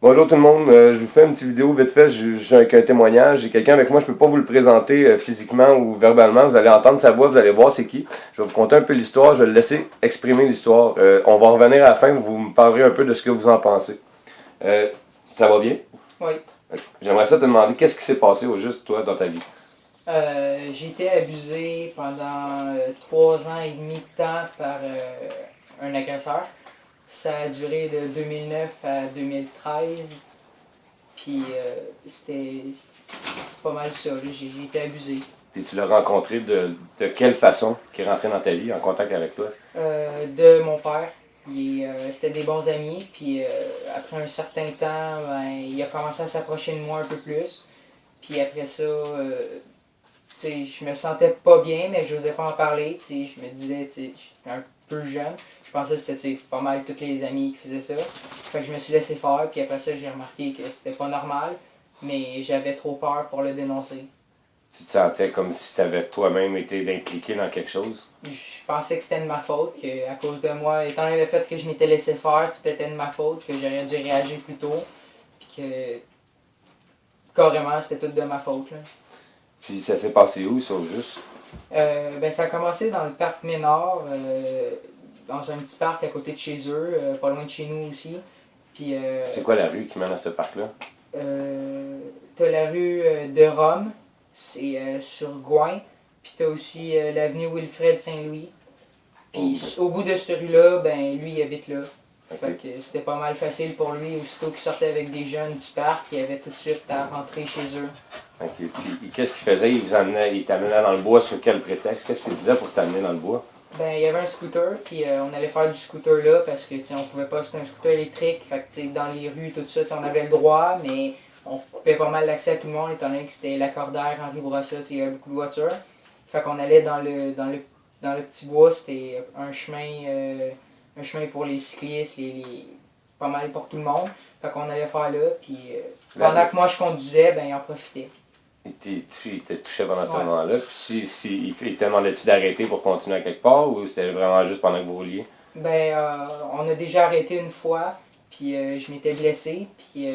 Bonjour tout le monde, je vous fais une petite vidéo vite fait, j'ai un témoignage, j'ai quelqu'un avec moi, je peux pas vous le présenter physiquement ou verbalement, vous allez entendre sa voix, vous allez voir c'est qui. Je vais vous conter un peu l'histoire, je vais le laisser exprimer l'histoire. On va revenir à la fin, vous me parlerez un peu de ce que vous en pensez. Ça va bien? Oui. Okay. J'aimerais ça te demander, qu'est-ce qui s'est passé au juste toi dans ta vie? J'ai été abusé pendant 3 ans et demi de temps par un agresseur. Ça a duré de 2009 à 2013. Puis c'était pas mal ça. J'ai été abusé. Et tu l'as rencontré de quelle façon qui est rentré dans ta vie, en contact avec toi? De mon père. C'était des bons amis. Puis après un certain temps, ben, il a commencé à s'approcher de moi un peu plus. Puis après ça, je me sentais pas bien, mais je n'osais pas en parler. Je me disais, j'étais un peu jeune. Je pensais que c'était pas mal tous les amis qui faisaient ça. Fait que je me suis laissé faire, puis après ça, j'ai remarqué que c'était pas normal, mais j'avais trop peur pour le dénoncer. Tu te sentais comme si tu avais toi-même été impliqué dans quelque chose? Je pensais que c'était de ma faute, que à cause de moi, étant donné le fait que je m'étais laissé faire, tout était de ma faute, que j'aurais dû réagir plus tôt, puis que carrément, c'était tout de ma faute. Là. Puis ça s'est passé où, ça, au juste? Ben, ça a commencé dans le parc Ménard, dans un petit parc à côté de chez eux, pas loin de chez nous aussi. Puis, C'est quoi la rue qui mène à ce parc-là? t'as la rue de Rome, c'est sur Gouin. Puis t'as aussi l'avenue Wilfred Saint-Louis. Puis au bout de cette rue-là, ben lui il habite là. Okay. Fait que c'était pas mal facile pour lui, aussitôt qu'il sortait avec des jeunes du parc, il avait tout de suite à rentrer chez eux. Ok. Puis qu'est-ce qu'il faisait? Il t'amenait dans le bois sur quel prétexte? Qu'est-ce qu'il disait pour t'amener dans le bois? Ben, il y avait un scooter, puis on allait faire du scooter là parce que on pouvait pas, c'était un scooter électrique, fait que dans les rues, tout ça, on avait le droit, mais on coupait pas mal l'accès à tout le monde étant donné que c'était Lacordaire, Henri Bourassa, il y avait beaucoup de voitures. Fait qu'on allait dans le petit bois, c'était un chemin pour les cyclistes, pas mal pour tout le monde. Fait qu'on allait faire là, puis pendant que moi je conduisais, ben il en profitait. Il te touchait pendant ce moment-là. Puis il te demandait-tu d'arrêter pour continuer à quelque part ou c'était vraiment juste pendant que vous rouliez? Ben, on a déjà arrêté une fois, puis je m'étais blessé, puis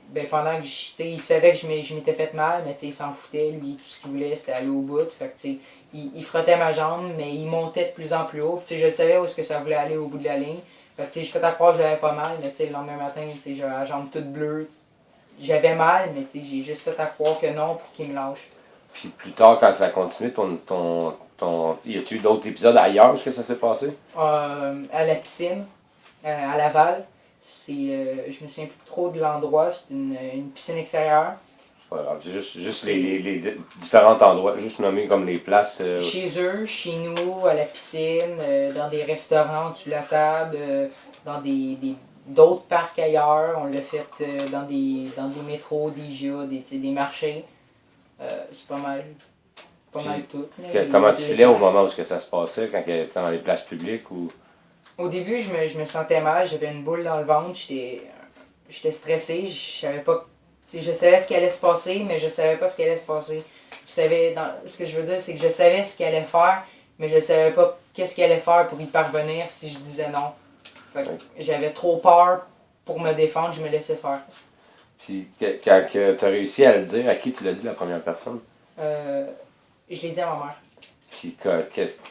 ben, pendant que il savait que je m'étais fait mal, mais il s'en foutait, lui, tout ce qu'il voulait c'était aller au bout. Fait que, il frottait ma jambe, mais il montait de plus en plus haut. Je savais où est-ce que ça voulait aller au bout de la ligne. Fait que, je fais à croire que j'avais pas mal, mais le lendemain matin, j'avais la jambe toute bleue. J'avais mal, mais j'ai juste fait à croire que non pour qu'il me lâche. Puis plus tard, quand ça a continué, y a-tu eu d'autres épisodes ailleurs où est-ce que ça s'est passé? À la piscine, à Laval. Je me souviens plus trop de l'endroit, c'est une piscine extérieure. C'est juste les différents endroits, juste nommer comme les places. Chez eux, chez nous, à la piscine, dans des restaurants, sur la table, dans d'autres parcs ailleurs. On l'a fait dans des métros, des GA, des marchés. C'est pas mal tout. Comment tu filais au moment où ça se passait, quand tu étais dans les places publiques? Ou... Au début, je me sentais mal, j'avais une boule dans le ventre, j'étais stressé, je savais ce qui allait se passer, mais je savais pas ce qui allait se passer. Ce que je veux dire, c'est que je savais ce qu'il allait faire, mais je savais pas qu'est-ce qu'il allait faire pour y parvenir si je disais non. Fait que j'avais trop peur pour me défendre, je me laissais faire. Puis quand tu as réussi à le dire, à qui tu l'as dit la première personne? Je l'ai dit à ma mère. Puis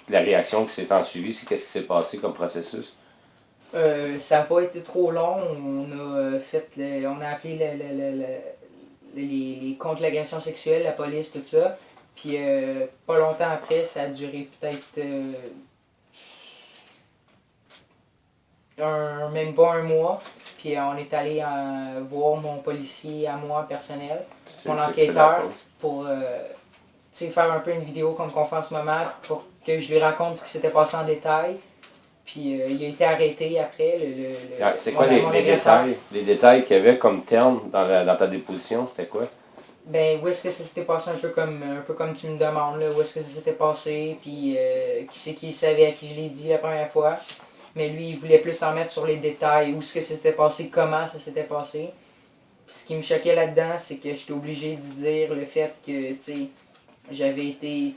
la réaction qui s'est ensuivie, qu'est-ce qui s'est passé comme processus? Ça n'a pas été trop long. On a appelé les contre l'agression sexuelle, la police, tout ça. Puis pas longtemps après, ça a duré peut-être même pas un mois. Puis on est allé voir mon policier à moi personnel, mon enquêteur, pour faire un peu une vidéo comme qu'on fait en ce moment pour que je lui raconte ce qui s'était passé en détail. Puis il a été arrêté après. C'est quoi les détails? Les détails qu'il y avait comme terme dans ta déposition, c'était quoi? Ben, où est-ce que ça s'était passé un peu comme tu me demandes, là, où est-ce que ça s'était passé, puis qui c'est qui savait à qui je l'ai dit la première fois. Mais lui, il voulait plus en mettre sur les détails, où est-ce que ça s'était passé, comment ça s'était passé. Puis ce qui me choquait là-dedans, c'est que j'étais obligé de dire le fait que, j'avais été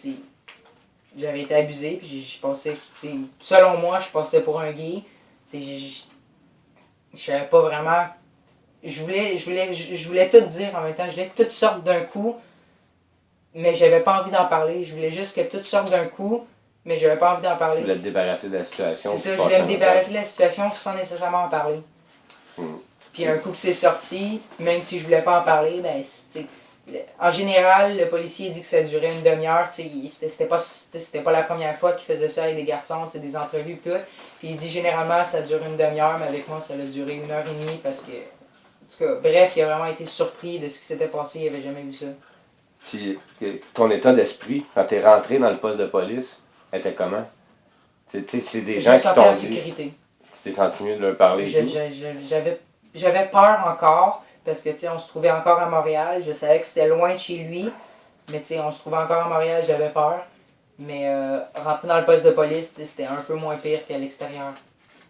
abusé, puis je pensais que, selon moi, je passais pour un gay. Je savais pas vraiment je voulais tout dire en même temps. Je voulais que tout sorte d'un coup, mais j'avais pas envie d'en parler. Je voulais juste que tout sorte d'un coup, mais j'avais pas envie d'en Tu parler. voulais te débarrasser de la situation. C'est ça, je voulais me débarrasser de la situation sans nécessairement en parler. Puis un coup que c'est sorti, même si je voulais pas en parler, ben en général, le policier dit que ça durait une demi-heure. C'était pas la première fois qu'il faisait ça avec des garçons, des entrevues et tout. Puis il dit généralement ça dure une demi-heure, mais avec moi ça a duré 1 heure et demie parce que. En tout cas, bref, il a vraiment été surpris de ce qui s'était passé, il avait jamais vu ça. Puis ton état d'esprit, quand t'es rentré dans le poste de police, était comment? C'est des gens qui t'ont dit. Sécurité. Tu t'es senti mieux de leur parler et tout? J'avais peur encore, parce que on se trouvait encore à Montréal. Je savais que c'était loin de chez lui, mais on se trouvait encore à Montréal, j'avais peur. Mais rentrer dans le poste de police, c'était un peu moins pire qu'à l'extérieur.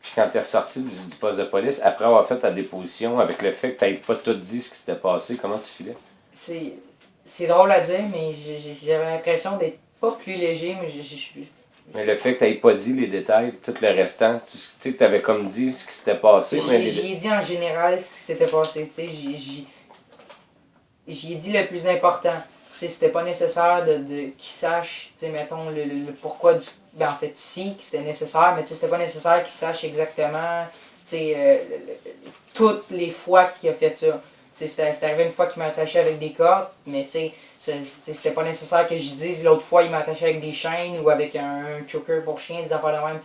Puis quand t'es ressorti du poste de police, après avoir fait ta déposition, avec le fait que t'avais pas tout dit ce qui s'était passé, comment tu filais? C'est drôle à dire, mais j'avais l'impression d'être pas plus léger, mais Mais le fait que t'avais pas dit les détails, tout le restant, tu sais que t'avais comme dit ce qui s'était passé, mais... J'y ai dit en général ce qui s'était passé, tu sais, j'y ai dit le plus important. C'était pas nécessaire qu'il sache, mettons, le pourquoi du... Ben, en fait, si, que c'était nécessaire, mais c'était pas nécessaire qu'il sache exactement, toutes les fois qu'il a fait ça. C'était arrivé une fois qu'il m'a attaché avec des cordes, mais c'était pas nécessaire que je dise l'autre fois il m'a attaché avec des chaînes ou avec un choker pour chien, des affaires de même,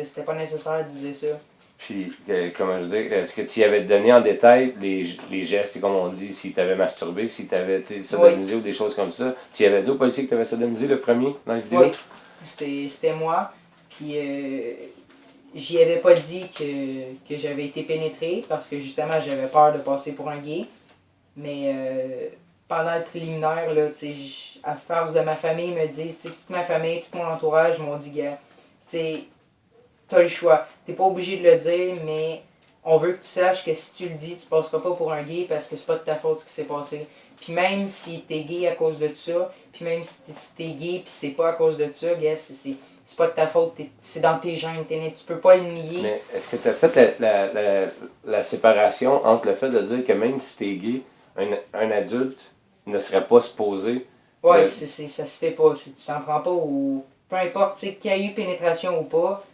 c'était pas nécessaire de dire ça. Puis, comment je dis, est-ce que tu y avais donné en détail les gestes, comme on dit, s'il t'avait masturbé, s'il t'avait sodomisé ou des choses comme ça? Tu y avais dit au policier que tu avais sodomisé le premier dans la vidéo? Oui, c'était moi. Puis, j'y avais pas dit que j'avais été pénétré parce que justement j'avais peur de passer pour un gay. Mais pendant le préliminaire, là, à force de ma famille me disent, toute ma famille, tout mon entourage m'ont dit, gars, t'as le choix. T'es pas obligé de le dire, mais on veut que tu saches que si tu le dis, tu passeras pas pour un gay parce que c'est pas de ta faute ce qui s'est passé. Puis même si t'es gay à cause de ça, puis même si t'es gay puis c'est pas à cause de ça, gars, c'est pas de ta faute, c'est dans tes gènes, tu peux pas le nier. Mais est-ce que tu as fait la séparation entre le fait de dire que même si t'es gay, un adulte ne serait pas supposé... Ouais, ça se fait pas. Tu t'en prends pas ou... Peu importe qu'il y a eu pénétration ou pas,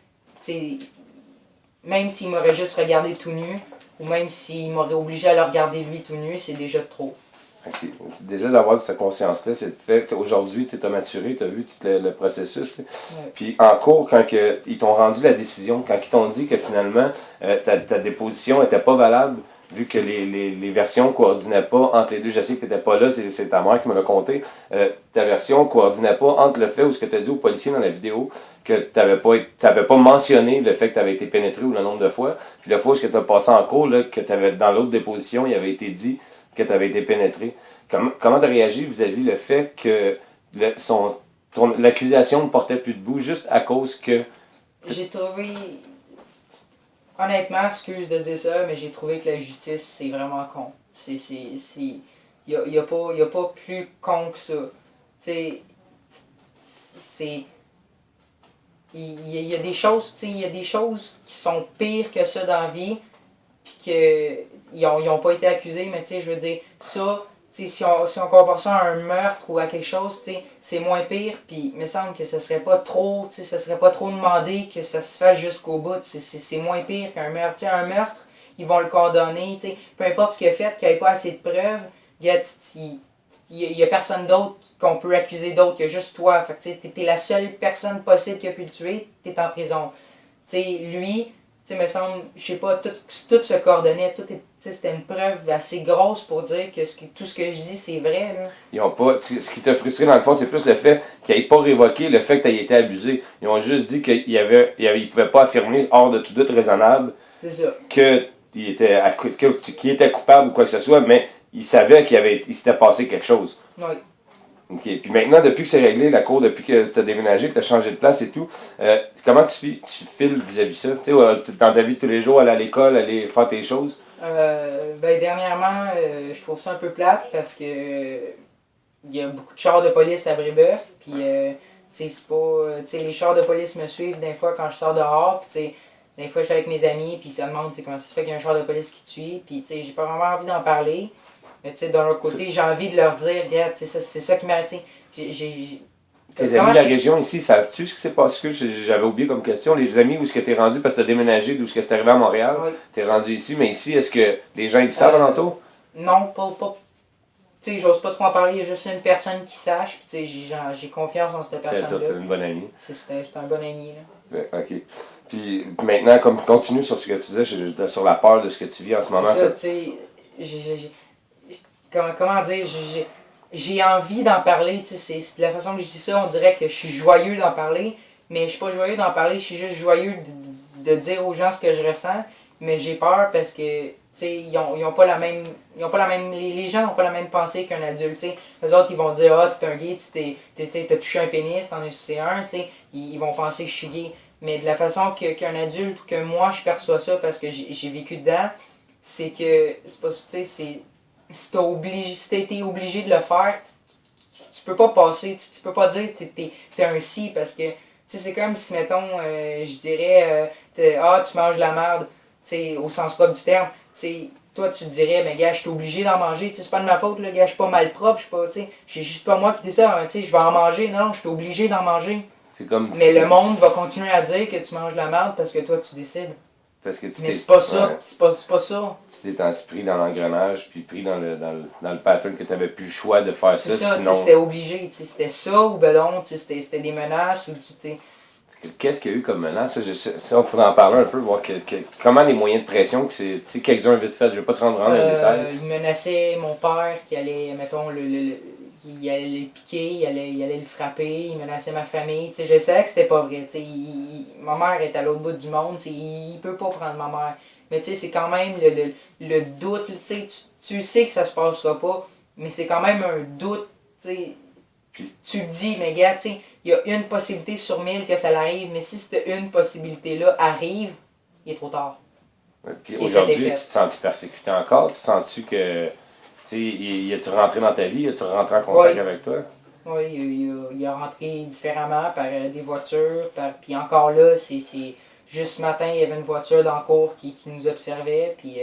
même s'il m'aurait juste regardé tout nu, ou même s'il m'aurait obligé à le regarder lui tout nu, c'est déjà trop. Okay. Déjà d'avoir cette conscience-là, c'est le fait aujourd'hui, tu as maturé, tu as vu tout le processus. Ouais. Puis en cours, quand ils t'ont rendu la décision, quand ils t'ont dit que finalement ta déposition n'était pas valable, vu que les versions ne coordonnaient pas entre les deux, je sais que tu n'étais pas là, c'est ta mère qui me l'a conté, ta version ne coordonnait pas entre le fait où ce que tu as dit au policier dans la vidéo, que tu n'avais pas mentionné le fait que tu avais été pénétré ou le nombre de fois, puis la fois où ce que tu as passé en cours, là, que tu avais dans l'autre déposition, il avait été dit que tu avais été pénétré. Comment tu as réagi vis-à-vis le fait que l'accusation ne portait plus debout juste à cause que... J'ai trouvé... Honnêtement, excuse de dire ça, mais j'ai trouvé que la justice, c'est vraiment con. Il n'y a pas plus con que ça. C'est... Il y a des choses, il y a des choses qui sont pires que ça dans la vie, puis qu'ils n'ont pas été accusés, mais je veux dire, ça, si on compare ça à un meurtre ou à quelque chose, c'est moins pire, puis il me semble que ce serait pas trop, ça serait pas trop demandé que ça se fasse jusqu'au bout, c'est moins pire qu'un meurtre. Un meurtre, ils vont le condamner, peu importe ce qu'il a fait, qu'il n'y ait pas assez de preuves, il y a personne d'autre qu'on peut accuser d'autre que juste toi, fait que t'es la seule personne possible qui a pu le tuer, t'es en prison. Lui, me semble, je sais pas, tout se coordonnait, c'était une preuve assez grosse pour dire que tout ce que je dis, c'est vrai. Là. Ils ont pas, ce qui t'a frustré dans le fond, c'est plus le fait qu'ils n'aient pas révoqué le fait que tu aies été abusé. Ils ont juste dit qu'ils ne pouvaient pas affirmer, hors de tout doute raisonnable, qu'il était coupable ou quoi que ce soit, mais ils savaient qu'il s'était passé quelque chose. Oui. OK. Puis maintenant, depuis que c'est réglé, la cour, depuis que tu as déménagé, que tu as changé de place et tout, comment tu files vis-à-vis de ça? Tu sais, dans ta vie de tous les jours, aller à l'école, aller faire tes choses? Dernièrement, je trouve ça un peu plate parce que il y a beaucoup de chars de police à Brébeuf, puis c'est pas... les chars de police me suivent des fois quand je sors dehors, puis Des fois, je suis avec mes amis, puis ça demande comment ça se fait qu'il y a un char de police qui tue, puis tu sais, j'ai pas vraiment envie d'en parler. Mais tu sais, d'un autre côté, j'ai envie de leur dire, regarde, c'est ça qui m'arrête. Tes amis de la région ici, savent-tu ce qui s'est passé? J'avais oublié comme question. Les amis, où est-ce que tu es rendu parce que tu as déménagé, d'où est-ce que tu es arrivé à Montréal? Oui. Tu es rendu ici, mais ici, est-ce que les gens ils savent alentour? Non, pas. Tu sais, j'ose pas trop en parler, il y a juste une personne qui sache, puis tu sais, j'ai confiance en cette personne-là. C'est une bonne amie. C'est un bon ami, là. OK. Puis maintenant, comme continue sur ce que tu disais, sur la peur de ce que tu vis en ce moment. C'est ça, tu sais, comment dire, j'ai envie d'en parler, tu sais, c'est de la façon que je dis ça, on dirait que je suis joyeux d'en parler, mais je suis pas joyeux d'en parler, je suis juste joyeux de dire aux gens ce que je ressens, mais j'ai peur parce que, tu sais, ils ont pas la même, les gens n'ont pas la même pensée qu'un adulte, tu sais. Les autres, ils vont dire, ah, t'es un gay, t'as touché un pénis, t'en as sucé un, tu sais, ils vont penser que je suis gay. Mais de la façon qu'un adulte ou que moi, je perçois ça parce que j'ai vécu dedans, c'est que, c'est pas, tu sais, si t'as été obligé de le faire, tu peux pas passer, tu peux pas dire que t'es un si, parce que, tu sais, c'est comme si, mettons, je dirais, tu manges de la merde, tu sais, au sens propre du terme, tu sais, toi, tu te dirais, mais gars, je suis obligé d'en manger, tu sais, c'est pas de ma faute, là, gars, je suis pas mal propre, je suis pas, tu sais, c'est juste pas moi qui dis ça, tu sais, je vais en manger, non, je suis obligé d'en manger. Mais le monde va continuer à dire que tu manges de la merde parce que toi, tu décides. Parce que mais c'est pas ça, ouais. c'est pas ça. Tu t'es pris dans l'engrenage, puis pris dans le pattern que tu n'avais plus le choix de faire ça, sinon... C'était obligé, c'était ça ou ben non, c'était des menaces ou tu sais. Qu'est-ce qu'il y a eu comme menace? Ça, on faudrait en parler un peu, voir comment les moyens de pression, que c'est, tu sais, quelques-uns vite fait, je vais pas te rendre dans le détail. Il menaçait mon père qui allait, mettons, il allait le piquer, il allait le frapper, il menaçait ma famille. Tu sais, je savais que c'était pas vrai. Tu sais, ma mère est à l'autre bout du monde, tu sais, il peut pas prendre ma mère. Mais tu sais, c'est quand même le doute, tu sais, tu sais que ça se passera pas, mais c'est quand même un doute, tu sais. Tu te dis, mais gars, tu sais, il y a une possibilité sur 1000 que ça l'arrive, mais si cette une possibilité-là arrive, il est trop tard. Ouais, puis aujourd'hui, tu te sens-tu persécuté encore? Tu sens-tu que, tu sais, as-tu rentré dans ta vie? As-tu rentré en contact avec toi? Oui, il a rentré différemment par des voitures, puis encore là, c'est juste ce matin, il y avait une voiture dans le cours qui nous observait, puis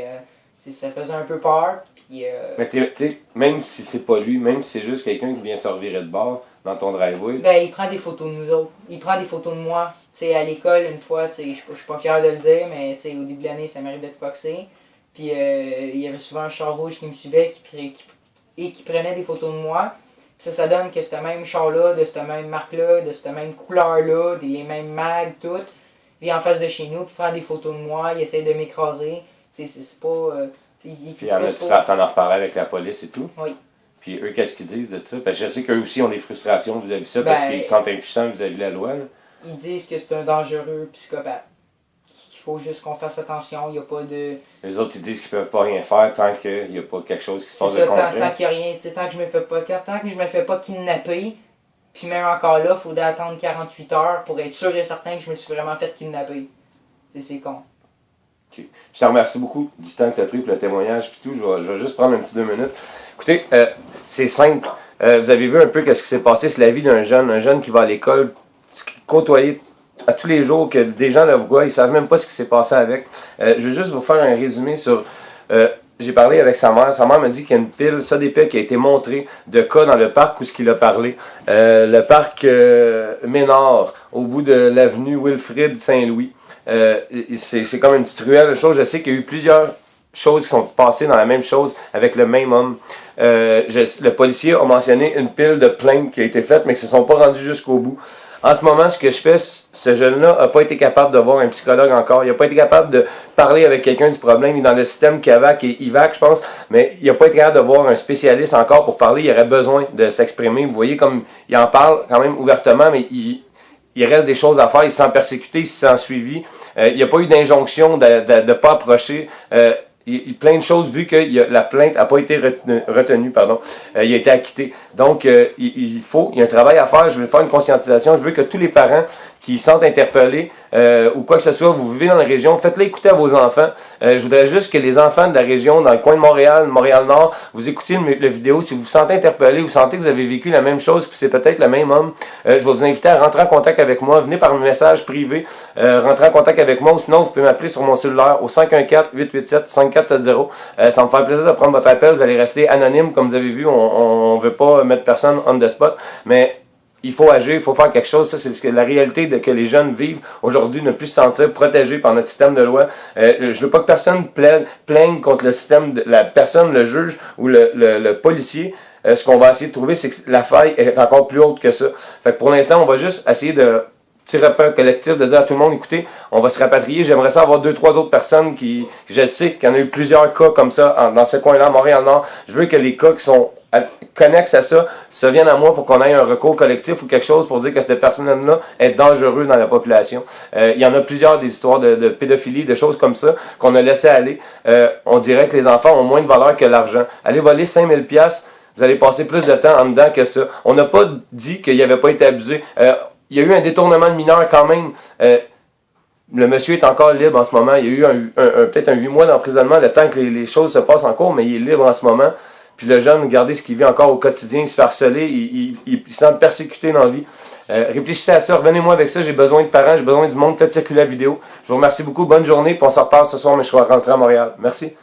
ça faisait un peu peur. Puis, mais tu sais, même si c'est pas lui, même si c'est juste quelqu'un qui vient se revirer de bord dans ton driveway. Ben, il prend des photos de nous autres. Il prend des photos de moi. Tu sais, à l'école, une fois, tu sais, je suis pas fier de le dire, mais tu sais, au début de l'année, ça m'arrivait de foxer. Puis il y avait souvent un char rouge qui me suivait qui prenait des photos de moi. Puis ça donne que ce même char-là, de cette même marque-là, de cette même couleur-là, les mêmes mags, tout, vient en face de chez nous, puis prend des photos de moi, il essaie de m'écraser. Tu sais, c'est pas... Puis t'en as reparlé avec la police et tout? Oui. Puis eux, qu'est-ce qu'ils disent de ça? Parce que je sais qu'eux aussi ont des frustrations vis-à-vis de ça, parce qu'ils se sentent impuissants vis-à-vis de la loi. Là. Ils disent que c'est un dangereux psychopathe. Qu'il faut juste qu'on fasse attention, il n'y a pas de... Les autres, ils disent qu'ils peuvent pas rien faire tant qu'il n'y a pas quelque chose qui se passe de concret. Tant qu'il n'y a rien, tant que je me fais pas kidnapper, puis même encore là, il faudrait attendre 48 heures pour être sûr et certain que je me suis vraiment fait kidnapper. C'est con. Okay. Je te remercie beaucoup du temps que tu as pris pour le témoignage puis tout. Je vais juste prendre un petit 2 minutes. Écoutez, c'est simple. Vous avez vu un peu ce qui s'est passé. C'est la vie d'un jeune qui va à l'école, côtoyer à tous les jours, que des gens le voient, ils ne savent même pas ce qui s'est passé avec. Je vais juste vous faire un résumé sur... j'ai parlé avec sa mère. Sa mère m'a dit qu'il y a une pile, ça des piles qui a été montrée de cas dans le parc où ce qu'il a parlé. Le parc Ménard, au bout de l'avenue Wilfrid Saint-Louis. C'est comme une petite ruelle de choses. Je sais qu'il y a eu plusieurs choses qui sont passées dans la même chose avec le même homme. Le policier a mentionné une pile de plaintes qui a été faite, mais qui ne se sont pas rendues jusqu'au bout. En ce moment, ce que je fais, ce jeune-là n'a pas été capable de voir un psychologue encore. Il n'a pas été capable de parler avec quelqu'un du problème. Il est dans le système CAVAC et IVAC, je pense, mais il n'a pas été capable de voir un spécialiste encore pour parler. Il aurait besoin de s'exprimer. Vous voyez comme il en parle quand même ouvertement, mais il reste des choses à faire. Il se sent persécuté, il se sent suivi. Il n'y a pas eu d'injonction de ne pas approcher. Plein de choses, vu que la plainte n'a pas été retenue, il a été acquitté. Donc, il y a un travail à faire. Je veux faire une conscientisation. Je veux que tous les parents qui se sentent interpellés ou quoi que ce soit, vous vivez dans la région, faites-le écouter à vos enfants. Je voudrais juste que les enfants de la région, dans le coin de Montréal, Montréal-Nord, vous écoutiez la vidéo. Si vous vous sentez interpellé, vous sentez que vous avez vécu la même chose, puis c'est peut-être le même homme, je vais vous inviter à rentrer en contact avec moi. Venez par message privé, rentrer en contact avec moi, ou sinon vous pouvez m'appeler sur mon cellulaire au 514-887-5470. Ça me fait plaisir de prendre votre appel. Vous allez rester anonyme, comme vous avez vu. On veut pas mettre personne on the spot, mais il faut agir, il faut faire quelque chose. Ça, c'est ce que la réalité de que les jeunes vivent aujourd'hui, ne plus se sentir protégés par notre système de loi. Je veux pas que personne plaigne contre le système, la personne, le juge ou le policier. Ce qu'on va essayer de trouver, c'est que la faille est encore plus haute que ça. Fait que pour l'instant, on va juste essayer de tirer un collectif, de dire à tout le monde, écoutez, on va se rapatrier. J'aimerais ça avoir 2-3 autres personnes qui, je sais qu'il y en a eu plusieurs cas comme ça dans ce coin-là, à Montréal-Nord. Je veux que les cas qui sont connexes à ça se viennent à moi pour qu'on ait un recours collectif ou quelque chose pour dire que cette personne-là est dangereuse dans la population. Il y en a plusieurs des histoires de pédophilie, de choses comme ça qu'on a laissé aller. On dirait que les enfants ont moins de valeur que l'argent. Aller voler 5000 $, vous allez passer plus de temps en dedans que ça. On n'a pas dit qu'il n'avait pas été abusé. Il y a eu un détournement de mineur quand même. Le monsieur est encore libre en ce moment. Il y a eu peut-être un 8 mois d'emprisonnement, le temps que les choses se passent en cours, mais il est libre en ce moment. Puis le jeune, regardez ce qu'il vit encore au quotidien, il se fait harceler, il se sent persécuté dans la vie. Réfléchissez à ça, revenez-moi avec ça, j'ai besoin de parents, j'ai besoin du monde, faites circuler la vidéo. Je vous remercie beaucoup, bonne journée, puis on se reparle ce soir, mais je serai rentré à Montréal. Merci.